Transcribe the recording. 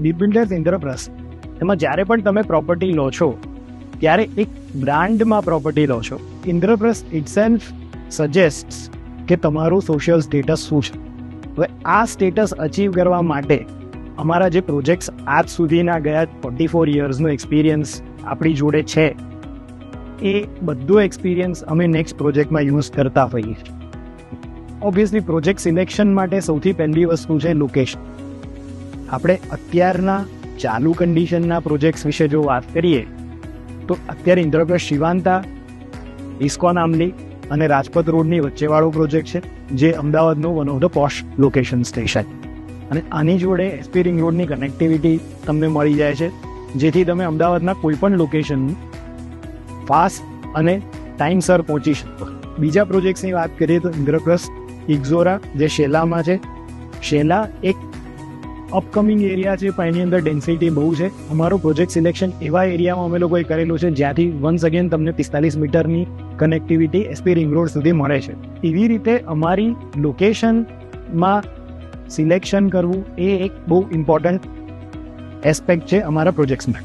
દીપ builders Indraprastha, એમાં જ્યારે પણ તમે પ્રોપર્ટી લો છો ત્યારે એક બ્રાન્ડમાં પ્રોપર્ટી લો છો. ઇન્દ્રપ્રસ્થ ઇટસેલ્ફ સજેસ્ટ કે તમારું સોશિયલ સ્ટેટસ શું છે. હવે આ સ્ટેટસ અચીવ કરવા માટે અમારા જે પ્રોજેક્ટ્સ આજ સુધીના ગયા 44 યર્સનો એક્સપિરિયન્સ આપણી જોડે છે, એ બધો એક્સપિરિયન્સ અમે નેક્સ્ટ પ્રોજેક્ટમાં યુઝ કરતા હોઈએ છીએ. ઓબ્વિયસલી પ્રોજેક્ટ સિલેક્શન માટે સૌથી પહેલી વસ્તુ છે લોકેશન. આપણે અત્યારના ચાલુ કન્ડિશનના પ્રોજેક્ટ્સ વિશે જો વાત કરીએ તો અત્યારે ઇન્દ્રપ્રસ્થ શિવાંતા, ઇસ્કોન આમલી અને રાજપથ રોડની વચ્ચેવાળો પ્રોજેક્ટ છે, જે અમદાવાદનું one of the posh location station. અને આની જોડે એસપી રિંગ રોડની કનેક્ટિવિટી તમને મળી જાય છે, જેથી તમે અમદાવાદના કોઈ પણ લોકેશન ફાસ્ટ અને ટાઈમસર પહોંચી શકો. બીજા પ્રોજેક્ટ્સની વાત કરીએ તો ઇન્દ્રપ્રસ્થ ઇગ્ઝોરા જે શેલામાં છે. શેલા એક અપકમિંગ એરિયા છે, પણ એની અંદર ડેન્સિટી બહુ છે. અમારું પ્રોજેક્ટ સિલેક્શન એવા એરિયામાં અમે લોકોએ કરેલું છે જ્યાંથી વન્સ અગેન તમને 45 મીટરની કનેક્ટિવિટી એસપી રિંગ રોડ સુધી મળે છે. એવી રીતે અમારી લોકેશનમાં સિલેક્શન કરવું એ એક બહુ ઇમ્પોર્ટન્ટ એસ્પેક્ટ છે અમારા પ્રોજેક્ટ્સમાં.